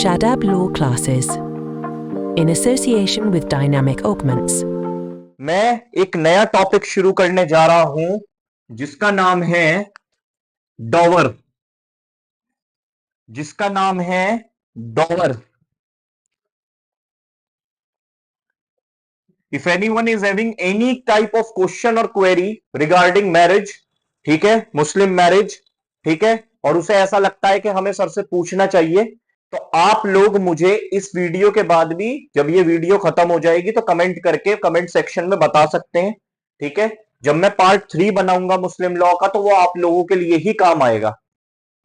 Shadab Law Classes in association with Dynamic Augments। मैं एक नया टॉपिक शुरू करने जा रहा हूं जिसका नाम है डॉवर। If anyone is having any type of question or query regarding marriage, ठीक है, मुस्लिम मैरिज, ठीक है, और उसे ऐसा लगता है कि हमें सर से पूछना चाहिए, तो आप लोग मुझे इस वीडियो के बाद भी, जब ये वीडियो खत्म हो जाएगी, तो कमेंट करके कमेंट सेक्शन में बता सकते हैं। ठीक है, जब मैं पार्ट 3 बनाऊंगा मुस्लिम लॉ का, तो वो आप लोगों के लिए ही काम आएगा।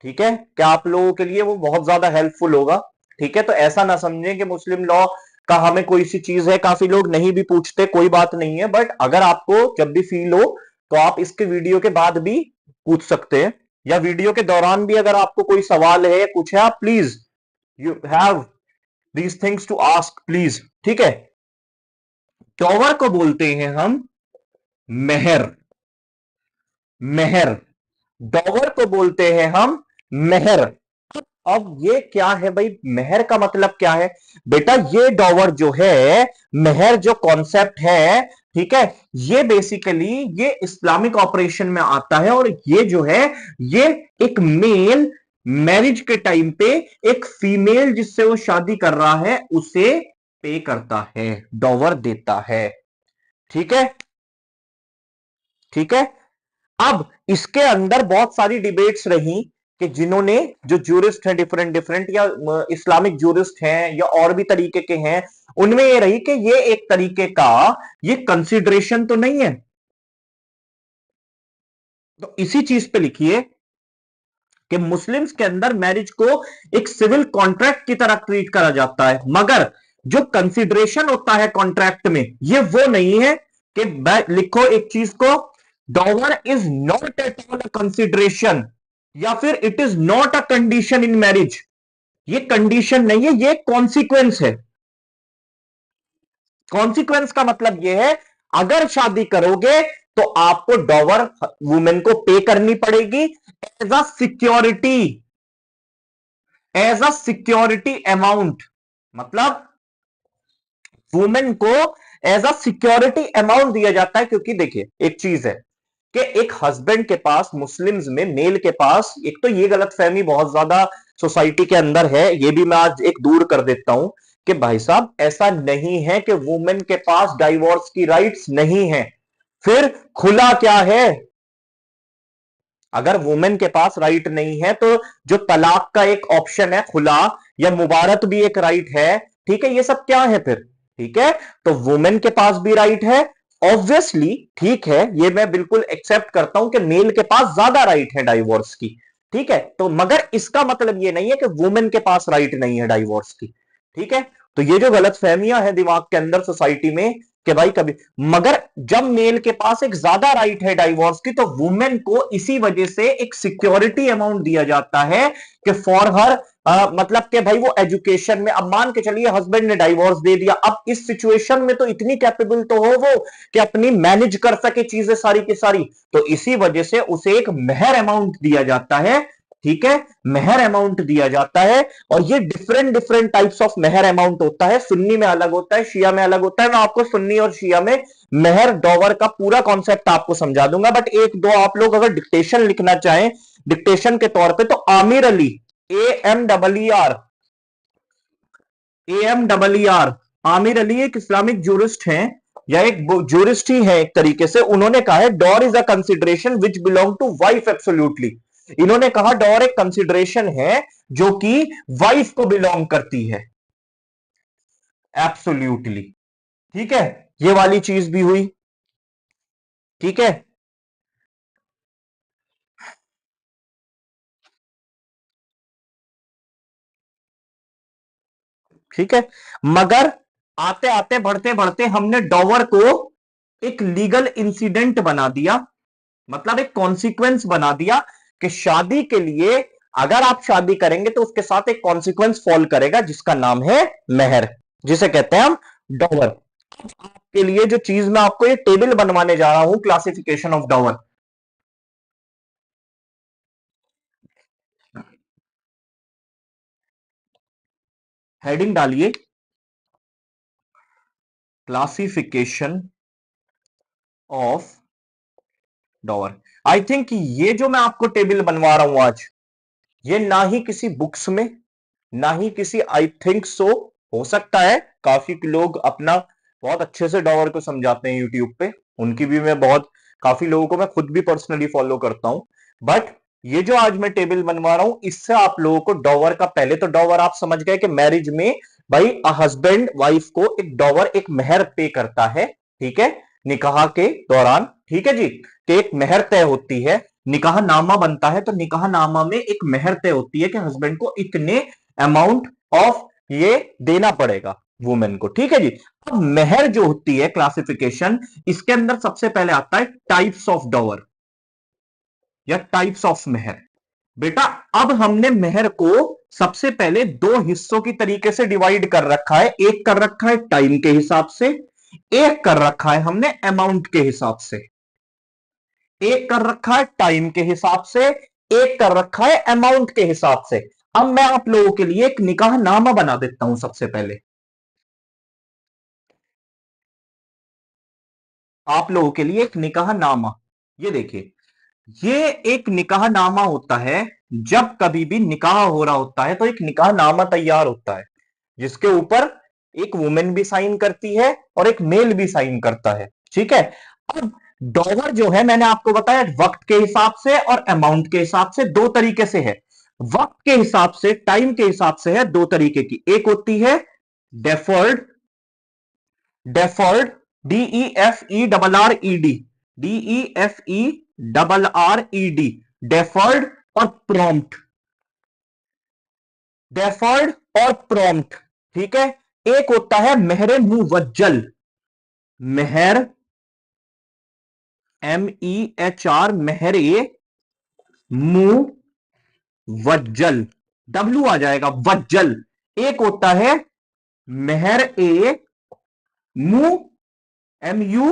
ठीक है, क्या आप लोगों के लिए वो बहुत ज्यादा हेल्पफुल होगा। ठीक है, तो ऐसा ना समझें कि मुस्लिम लॉ का हमें कोई सी चीज है, काफी लोग नहीं भी पूछते, कोई बात नहीं है, बट अगर आपको जब भी फील हो तो आप इसके वीडियो के बाद भी पूछ सकते हैं, या वीडियो के दौरान भी अगर आपको कोई सवाल है, कुछ है, आप please you have these things to ask please. ठीक है, टॉवर को बोलते हैं हम मेहर। मेहर, डॉवर को बोलते हैं हम मेहर। अब ये क्या है भाई, मेहर का मतलब क्या है बेटा? ये डॉवर जो है, मेहर जो कॉन्सेप्ट है, ठीक है, ये बेसिकली ये इस्लामिक ऑपरेशन में आता है, और ये जो है, ये एक मेल मैरिज के टाइम पे एक फीमेल जिससे वो शादी कर रहा है उसे पे करता है, डॉवर देता है। ठीक है, ठीक है। अब इसके अंदर बहुत सारी डिबेट्स रही कि जिन्होंने, जो जूरिस्ट हैं डिफरेंट डिफरेंट, या इस्लामिक जूरिस्ट हैं या और भी तरीके के हैं, उनमें ये रही कि ये एक तरीके का ये कंसिडरेशन तो नहीं है। तो इसी चीज पे लिखिए कि मुस्लिम्स के अंदर मैरिज को एक सिविल कॉन्ट्रैक्ट की तरह ट्रीट करा जाता है, मगर जो कंसिडरेशन होता है कॉन्ट्रैक्ट में, ये वो नहीं है कि लिखो एक चीज को, डॉवर is not at all a consideration, या फिर it is not a condition in marriage. ये कंडीशन नहीं है, ये कॉन्सिक्वेंस है। कॉन्सिक्वेंस का मतलब यह है, अगर शादी करोगे तो आपको डॉवर वुमेन को पे करनी पड़ेगी as a security, as a security amount. मतलब वुमेन को एज अ सिक्योरिटी अमाउंट दिया जाता है, क्योंकि देखिए एक चीज है कि एक हस्बैंड के पास, मुस्लिम्स में मेल के पास, एक तो ये गलतफहमी बहुत ज्यादा सोसाइटी के अंदर है, ये भी मैं आज एक दूर कर देता हूं कि भाई साहब ऐसा नहीं है कि वुमेन के पास डाइवोर्स की राइट्स नहीं है। फिर खुला क्या है? अगर वुमेन के पास राइट नहीं है, तो जो तलाक का एक ऑप्शन है खुला, या मुबारत भी एक राइट है, ठीक है, ये सब क्या है फिर? ठीक है, तो वुमेन के पास भी राइट है, ऑब्वियसली, ठीक है, ये मैं बिल्कुल एक्सेप्ट करता हूं कि मेल के पास ज्यादा राइट है डाइवोर्स की। ठीक है, तो मगर इसका मतलब ये नहीं है कि वुमेन के पास राइट नहीं है डाइवोर्स की। ठीक है, तो ये जो गलत फहमियां हैं दिमाग के अंदर सोसाइटी में कि भाई कभी, मगर जब मेल के पास एक ज्यादा राइट है डाइवोर्स की, तो वुमेन को इसी वजह से एक सिक्योरिटी अमाउंट दिया जाता है कि फॉर हर, मतलब कि भाई वो एजुकेशन में, अब मान के चलिए हस्बैंड ने डाइवोर्स दे दिया, अब इस सिचुएशन में तो इतनी कैपेबल तो हो वो कि अपनी मैनेज कर सके चीजें सारी की सारी, तो इसी वजह से उसे एक मेहर अमाउंट दिया जाता है। ठीक है, मेहर अमाउंट दिया जाता है, और ये डिफरेंट डिफरेंट टाइप्स ऑफ मेहर अमाउंट होता है, सुन्नी में अलग होता है, शिया में अलग होता है। मैं आपको सुन्नी और शिया में मेहर डॉवर का पूरा कॉन्सेप्ट आपको समझा दूंगा, बट एक दो आप लोग अगर डिक्टेशन लिखना चाहें डिक्टेशन के तौर पे, तो आमिर अली, AMER, AMER, आमिर अली एक इस्लामिक जूरिस्ट हैं, या एक जूरिस्ट ही है एक तरीके से। उन्होंने कहा है dower is a consideration which belong to wife absolutely. इन्होंने कहा डॉर एक कंसिडरेशन है जो कि वाइफ को बिलोंग करती है एब्सोल्युटली। ठीक है, ये वाली चीज भी हुई। ठीक है, ठीक है, मगर आते आते बढ़ते बढ़ते हमने डॉवर को एक लीगल इंसिडेंट बना दिया, मतलब एक कॉन्सिक्वेंस बना दिया कि शादी के लिए, अगर आप शादी करेंगे तो उसके साथ एक कॉन्सिक्वेंस फॉल करेगा जिसका नाम है मेहर, जिसे कहते हैं हम डॉवर। आपके लिए जो चीज मैं आपको ये टेबल बनवाने जा रहा हूं, क्लासिफिकेशन ऑफ डॉवर, हेडिंग डालिए क्लासिफिकेशन ऑफ डॉवर। आई थिंक ये जो मैं आपको टेबल बनवा रहा हूं आज, ये ना ही किसी बुक्स में, ना ही किसी, आई थिंक सो, हो सकता है काफी लोग अपना बहुत अच्छे से डॉवर को समझाते हैं यूट्यूब पे, उनकी भी मैं बहुत, काफी लोगों को मैं खुद भी पर्सनली फॉलो करता हूं। बट ये जो आज मैं टेबल बनवा रहा हूं, इससे आप लोगों को डॉवर का, पहले तो डॉवर आप समझ गए कि मैरिज में भाई हस्बैंड वाइफ को एक डॉवर, एक मेहर पे करता है, ठीक है, निकाह के दौरान, ठीक है जी, कि एक मेहर तय होती है, निकाह नामा बनता है, तो निकाह नामा में एक मेहर तय होती है कि हस्बैंड को इतने अमाउंट ऑफ ये देना पड़ेगा वुमेन को, ठीक है जी। अब मेहर जो होती है क्लासिफिकेशन, इसके अंदर सबसे पहले आता है टाइप्स ऑफ डॉवर या टाइप्स ऑफ मेहर। बेटा अब हमने मेहर को सबसे पहले दो हिस्सों की तरीके से डिवाइड कर रखा है, एक कर रखा है टाइम के हिसाब से, एक कर रखा है हमने अमाउंट के हिसाब से, एक कर रखा है टाइम के हिसाब से, एक कर रखा है अमाउंट के हिसाब से। अब मैं आप लोगों के लिए एक निकाह नामा बना देता हूं सबसे पहले, आप लोगों के लिए एक निकाह नामा। ये देखिए, ये एक निकाह नामा होता है, जब कभी भी निकाह हो रहा होता है तो एक निकाह नामा तैयार होता है, जिसके ऊपर एक वुमेन भी साइन करती है और एक मेल भी साइन करता है, ठीक है। अब डॉलर जो है, मैंने आपको बताया वक्त के हिसाब से और अमाउंट के हिसाब से दो तरीके से है। वक्त के हिसाब से, टाइम के हिसाब से है दो तरीके की, एक होती है deferred, deferred, DEFERRED, DEFERRED, deferred और प्रॉम्प्ट, डेफर्ड और प्रॉम्प्ट, ठीक है। एक होता है मेहरे मुवज्जल, मेहर MEHR, मेहरे मुवज्जल, W आ जाएगा वज्जल। एक होता है मेहर ए मु, MU,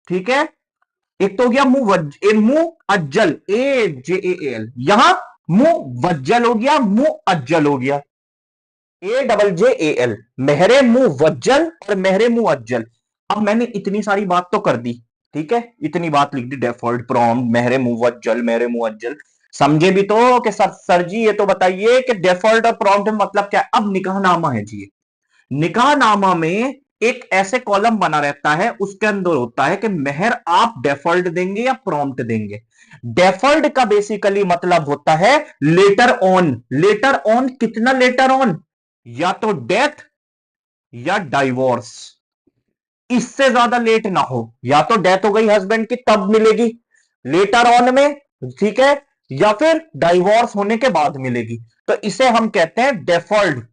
ठीक है। एक तो हो गया मु अज्जल, AJAL, यहां मु वज्जल हो गया, मु अज्जल हो गया, AJJAL, मेहरे मु वज्जल और मेहरे मु अज्जल। अब मैंने इतनी सारी बात तो कर दी, ठीक है, इतनी बात लिख दी, डेफॉल्ट, प्रॉम्प्ट, मेहरे मु वज्जल, मेहरे मु अज्जल, समझे भी तो कि सर जी ये तो बताइए कि डेफॉल्ट और प्रॉम्प्ट में मतलब क्या है। अब निकाहनामा है जी, निकाहनामा में एक ऐसे कॉलम बना रहता है, उसके अंदर होता है कि मेहर आप डेफॉल्ट देंगे या प्रॉम्प्ट देंगे। डेफॉल्ट का बेसिकली मतलब होता है लेटर ऑन, लेटर ऑन, कितना लेटर ऑन, या तो डेथ या डाइवोर्स, इससे ज्यादा लेट ना हो, या तो डेथ हो गई हस्बैंड की तब मिलेगी लेटर ऑन में, ठीक है, या फिर डाइवोर्स होने के बाद मिलेगी, तो इसे हम कहते हैं डेफॉल्ट।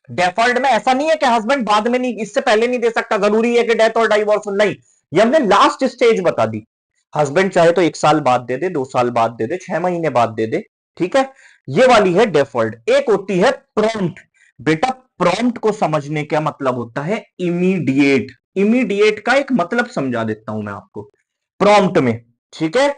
डेफॉल्ट में ऐसा नहीं है कि हस्बैंड बाद में नहीं, इससे पहले नहीं दे सकता, जरूरी है कि डेथ और डाइवोर्स हो, नहीं, ये हमने लास्ट स्टेज बता दी। हस्बैंड चाहे तो 1 साल बाद दे दे, 2 साल बाद दे दे, 6 महीने बाद दे दे, ठीक है, ये वाली है डेफॉल्ट। एक होती है प्रॉम्प्ट। बेटा प्रॉम्प्ट को समझने का मतलब होता है इमीडिएट, इमीडिएट का एक मतलब समझा देता हूं मैं आपको प्रॉम्प्ट में, ठीक है।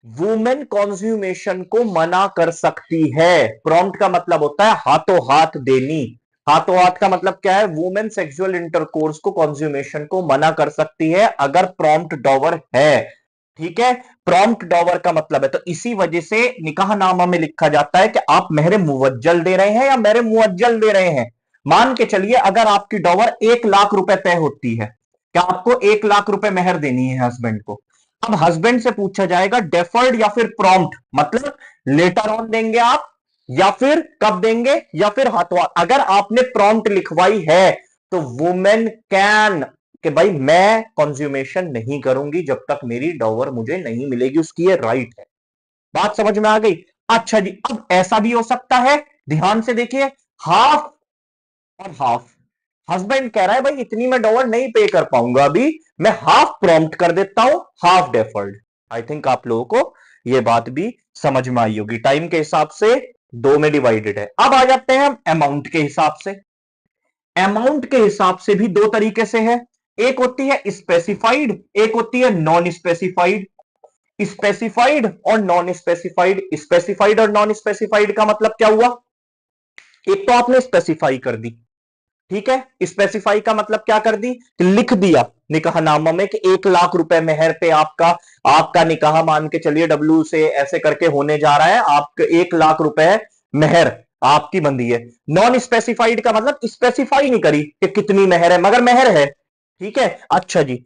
वुमेन कॉन्ज्यूमेशन को मना कर सकती है, प्रॉम्प्ट का मतलब होता है हाथों हाथ देनी, हाथों हाथ का मतलब क्या है, वुमेन सेक्सुअल इंटरकोर्स को, कॉन्ज्यूमेशन को मना कर सकती है अगर प्रॉम्प्ट डॉवर है, ठीक है। प्रॉम्प्ट डॉवर का मतलब है, तो इसी वजह से निकाहनामा में लिखा जाता है कि आप मेहरे मुवज्जल दे रहे हैं या मेहरे मुअज्जल दे रहे हैं। मान के चलिए अगर आपकी डॉवर 1 लाख रुपए तय होती है, क्या आपको 1 लाख रुपए मेहर देनी है हस्बैंड को। अब हस्बैंड से पूछा जाएगा डेफर्ड या फिर प्रॉम्प्ट, मतलब लेटर ऑन देंगे आप या फिर कब देंगे या फिर हाथों हाथ। अगर आपने प्रॉम्प्ट लिखवाई है तो वुमेन कैन, कि भाई मैं कंज्यूमेशन नहीं करूंगी जब तक मेरी डॉवर मुझे नहीं मिलेगी, उसकी ये राइट है। बात समझ में आ गई। अच्छा जी, अब ऐसा भी हो सकता है, ध्यान से देखिए, हाफ और हाफ। हस्बैंड कह रहा है भाई इतनी मैं डॉलर नहीं पे कर पाऊंगा अभी, मैं हाफ प्रॉम्प्ट कर देता हूं, हाफ डेफर्ड। आई थिंक आप लोगों को यह बात भी समझ में आई होगी। टाइम के हिसाब से दो में डिवाइडेड है। अब आ जाते हैं हम अमाउंट के हिसाब से। अमाउंट के हिसाब से भी दो तरीके से है, एक होती है स्पेसिफाइड, एक होती है नॉन स्पेसिफाइड। स्पेसिफाइड और नॉन स्पेसिफाइड, स्पेसिफाइड और नॉन स्पेसिफाइड का मतलब क्या हुआ, एक तो आपने स्पेसिफाई कर दी, ठीक है, स्पेसिफाई का मतलब क्या कर दी कि लिख दिया निकाहनामा में कि 1 लाख रुपए मेहर पे आपका आपका निकाह मान के चलिए डब्ल्यू से ऐसे करके होने जा रहा है, आपके 1 लाख रुपए मेहर आपकी बंधी है। नॉन स्पेसिफाइड का मतलब स्पेसिफाई नहीं करी कि कितनी मेहर है, मगर मेहर है, ठीक है। अच्छा जी,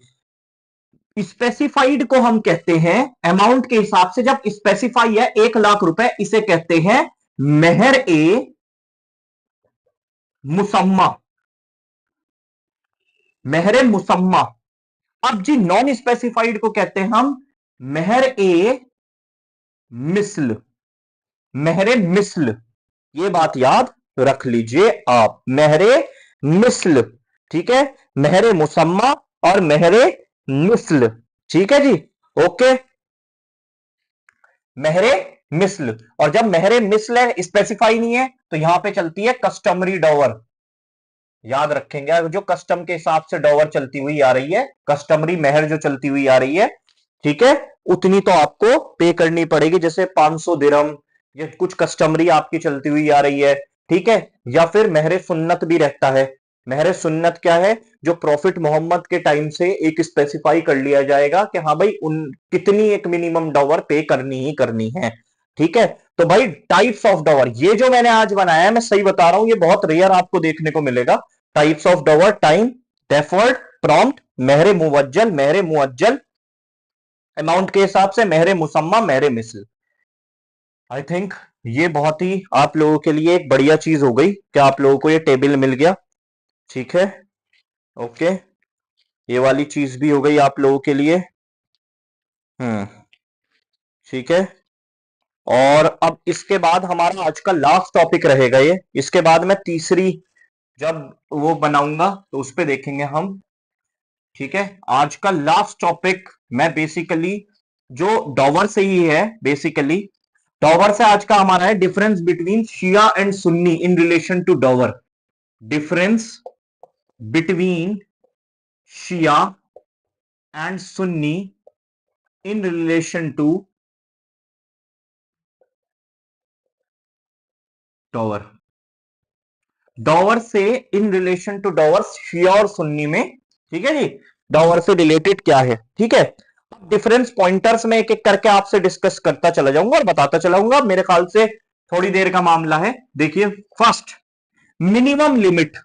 स्पेसिफाइड को हम कहते हैं अमाउंट के हिसाब से, जब स्पेसिफाई है 1 लाख रुपए, इसे कहते हैं मेहर ए मुसम्मा, मेहर मुसम्मा। अब जी नॉन स्पेसिफाइड को कहते हैं हम मेहर ए मिस्ल, मेहर मिस्ल, ये बात याद रख लीजिए आप, मेहरे मिस्ल, ठीक है, मेहरे मुसम्मा और मेहरे मिस्ल, ठीक है जी, ओके, मेहरे मिस्ल। और जब मेहरे मिस्ल है, स्पेसिफाई नहीं है, तो यहां पे चलती है कस्टमरी डॉवर, याद रखेंगे, जो कस्टम के हिसाब से डॉवर चलती हुई आ रही है, कस्टमरी मेहर जो चलती हुई आ रही है, ठीक है, उतनी तो आपको पे करनी पड़ेगी, जैसे 500 दिरहम, या कुछ कस्टमरी आपकी चलती हुई आ रही है, ठीक है। या फिर महरे सुन्नत भी रहता है। महरे सुन्नत क्या है, जो प्रॉफिट मोहम्मद के टाइम से एक स्पेसिफाई कर लिया जाएगा कि हाँ भाई उन कितनी एक मिनिमम डॉवर पे करनी ही करनी है, ठीक है। तो भाई टाइप्स ऑफ डॉवर, ये जो मैंने आज बनाया है, मैं सही बता रहा हूं, ये बहुत रेयर आपको देखने को मिलेगा। Types of dower, time, deferred, prompt, मेहरे मुवज्जल, मेहरे मुअज्जल, अमाउंट के हिसाब से मेहरे मुसम्मा, मेहरे मिसल। आई थिंक ये बहुत ही आप लोगों के लिए एक बढ़िया चीज हो गई कि आप लोगों को ये टेबल मिल गया, ठीक है, ओके, ये वाली चीज भी हो गई आप लोगों के लिए, ठीक है। और अब इसके बाद हमारा आज का लास्ट टॉपिक रहेगा ये, इसके बाद मैं तीसरी जब वो बनाऊंगा तो उस पे देखेंगे हम, ठीक है। आज का लास्ट टॉपिक मैं बेसिकली जो डॉवर से ही है, बेसिकली डॉवर से आज का हमारा है difference between Shia and Sunni in relation to dower, difference between Shia and Sunni in relation to dower, dower से इन रिलेशन टू डॉवर, शिया और सुन्नी में, ठीक है जी, डॉवर से रिलेटेड क्या है, ठीक है। डिफरेंस पॉइंटर्स में एक एक करके आपसे डिस्कस करता चला जाऊंगा और बताता चलाऊंगा, मेरे ख्याल से थोड़ी देर का मामला है। देखिए, first, minimum limit,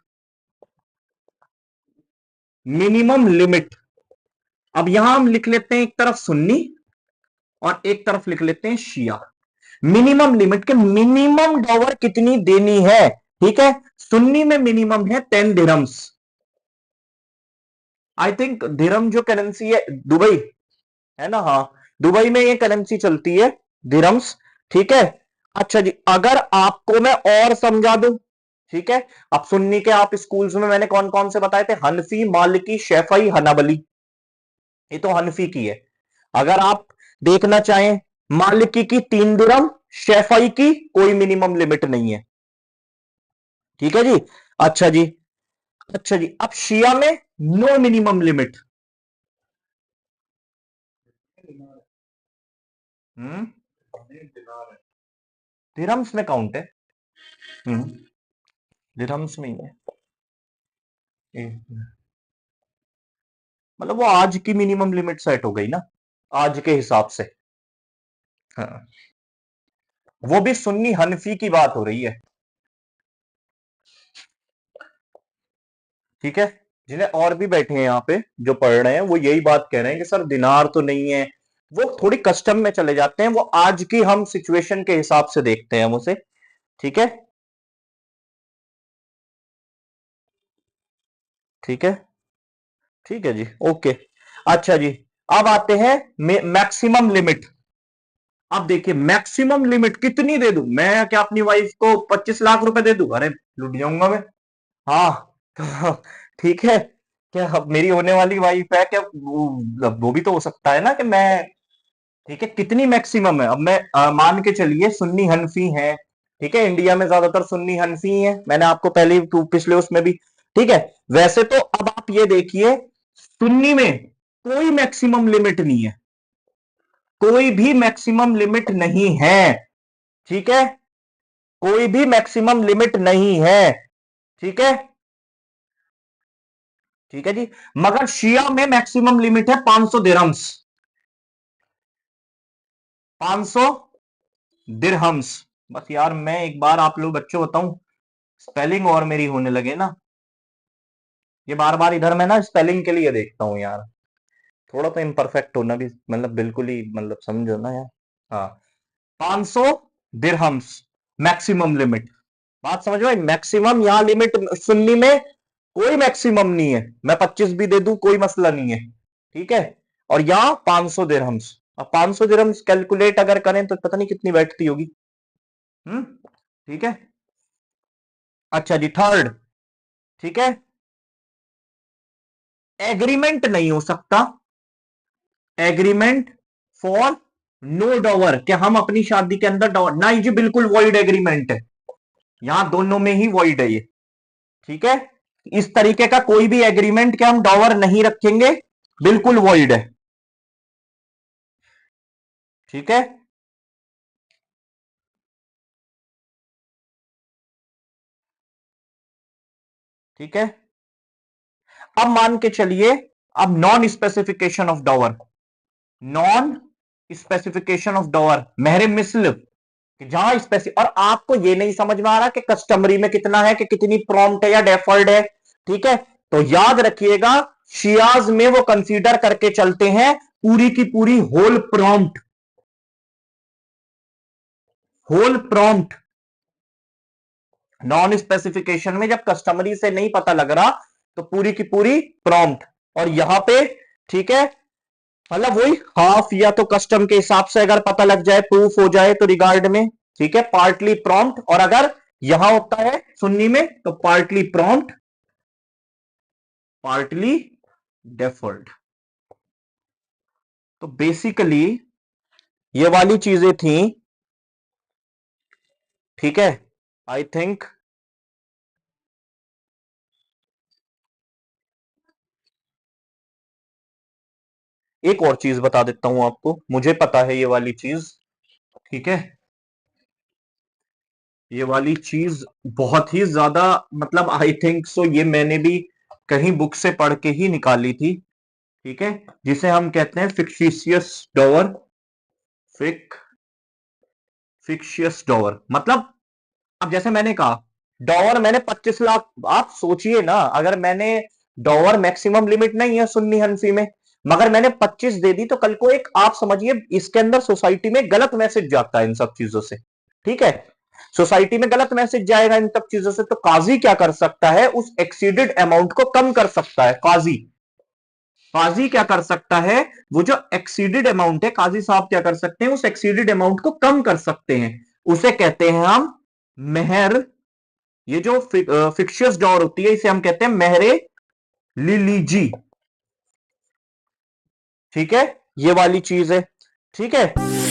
minimum limit. अब यहां हम लिख लेते हैं एक तरफ सुन्नी और एक तरफ लिख लेते हैं शिया। मिनिमम लिमिट के मिनिमम डॉवर कितनी देनी है, ठीक है। सुन्नी में मिनिमम है 10 दिरहम्स, आई थिंक दिरहम जो करेंसी है दुबई है ना, हाँ, दुबई में ये करेंसी चलती है दिरहम्स, ठीक है। अच्छा जी, अगर आपको मैं और समझा दूं, ठीक है, अब सुन्नी के आप स्कूल्स में मैंने कौन कौन से बताए थे, हनफी, मालिकी, शैफई, हनाबली, ये तो हनफी की है। अगर आप देखना चाहें, मालिकी की 3 दिरहम, शैफई की कोई मिनिमम लिमिट नहीं है, ठीक है जी। अच्छा जी, अच्छा जी, अब शिया में नो मिनिमम लिमिट, हम्म, दिरहम्स में काउंट है, दिरहम्स में ही है, मतलब वो आज की मिनिमम लिमिट सेट हो गई ना, आज के हिसाब से, हाँ, वो भी सुन्नी हनफी की बात हो रही है, ठीक है। जिन्हें और भी बैठे हैं यहाँ पे जो पढ़ रहे हैं, वो यही बात कह रहे हैं कि सर दिनार तो नहीं है, वो थोड़ी कस्टम में चले जाते हैं, वो आज की हम सिचुएशन के हिसाब से देखते हैं हम उसे, ठीक है, ठीक है, ठीक है जी, ओके। अच्छा जी, अब आते हैं मैक्सिमम लिमिट। अब देखिए, मैक्सिमम लिमिट कितनी दे दूं मैं, क्या अपनी वाइफ को 25 लाख रुपए दे दूं, अरे लुट जाऊंगा मैं, हाँ, तो ठीक है, क्या अब मेरी होने वाली वाइफ है, क्या वो भी तो हो सकता है ना कि मैं, ठीक है, कितनी मैक्सिमम है। अब मैं मान के चलिए सुन्नी हनफी है, ठीक है, इंडिया में ज्यादातर सुन्नी हनफी है, मैंने आपको पहले पिछले उसमें भी, ठीक है। वैसे तो अब आप ये देखिए, सुन्नी में कोई मैक्सिमम लिमिट नहीं है, कोई भी मैक्सिमम लिमिट नहीं है, ठीक है, कोई भी मैक्सिमम लिमिट नहीं है, ठीक है, ठीक है जी। मगर शिया में मैक्सिमम लिमिट है 500 दिरहम्स, 500 दिरहम्स। बस यार मैं एक बार आप लोग बच्चों बताऊं, स्पेलिंग और मेरी होने लगे ना, ये बार बार इधर मैं ना स्पेलिंग के लिए देखता हूं यार, थोड़ा तो इम्परफेक्ट होना भी मतलब बिल्कुल ही मतलब समझो ना यार। हाँ, 500 दिरहम्स मैक्सिमम लिमिट। बात समझ में, मैक्सिमम यहां लिमिट सुन्नी में कोई मैक्सिमम नहीं है, मैं 25 भी दे दूं कोई मसला नहीं है, ठीक है। और यहां 500 दिरहम्स। अब 500 दिरहम्स कैलकुलेट अगर करें तो पता नहीं कितनी बैठती होगी। ठीक है। अच्छा जी, थर्ड, ठीक है, एग्रीमेंट नहीं हो सकता, एग्रीमेंट फॉर नो डॉवर, कि हम अपनी शादी के अंदर डॉवर नहीं जी, बिल्कुल वॉइड एग्रीमेंट है, यहां दोनों में ही वॉइड है ये, ठीक है। इस तरीके का कोई भी एग्रीमेंट के हम डॉवर नहीं रखेंगे, बिल्कुल वॉइड है, ठीक है। ठीक है, अब मान के चलिए, अब non specification of dower, non specification of dower महर मिसल, कि जहां स्पेसिफिक, और आपको ये नहीं समझ में आ रहा कि कस्टमरी में कितना है, कि कितनी प्रॉम्प्ट है या डेफर्ड है, ठीक है, तो याद रखिएगा शियाज में वो कंसीडर करके चलते हैं पूरी की पूरी whole prompt, whole prompt. Non specification में जब कस्टमरी से नहीं पता लग रहा तो पूरी की पूरी प्रॉम्प्ट, और यहां पे ठीक है, मतलब वही हाफ या तो कस्टम के हिसाब से अगर पता लग जाए, प्रूफ हो जाए तो रिगार्ड में, ठीक है, पार्टली प्रॉम्प्ट, और अगर यहां होता है सुन्नी में तो पार्टली प्रॉम्प्ट, पार्टली डेफर्ड। तो बेसिकली ये वाली चीजें थी, ठीक है। आई थिंक एक और चीज बता देता हूं आपको, मुझे पता है ये वाली चीज, ठीक है, ये वाली चीज बहुत ही ज्यादा मतलब आई थिंक सो ये मैंने भी कहीं बुक से पढ़ के ही निकाली थी, ठीक है, जिसे हम कहते हैं फिक्शियस डॉवर, फिक फिक्शियस डॉवर मतलब, अब जैसे मैंने कहा डॉवर मैंने 25 लाख, आप सोचिए ना, अगर मैंने डॉवर मैक्सिमम लिमिट नहीं है सुन्नी हनफी में, मगर मैंने 25 दे दी तो कल को एक आप समझिए इसके अंदर सोसाइटी में गलत मैसेज जाता है इन सब चीजों से, ठीक है, सोसाइटी में गलत मैसेज जाएगा इन सब चीजों से, तो काजी क्या कर सकता है, उस एक्सीडेड अमाउंट को कम कर सकता है, काजी, काजी क्या कर सकता है, वो जो एक्सीडेड अमाउंट है काजी साहब क्या कर सकते हैं, उस एक्सीडेड अमाउंट को कम कर सकते हैं, उसे कहते हैं हम मेहर, ये जो फिक्शियस डॉर होती है इसे हम कहते हैं मेहरे लिलीजी, ठीक है, ये वाली चीज है, ठीक है।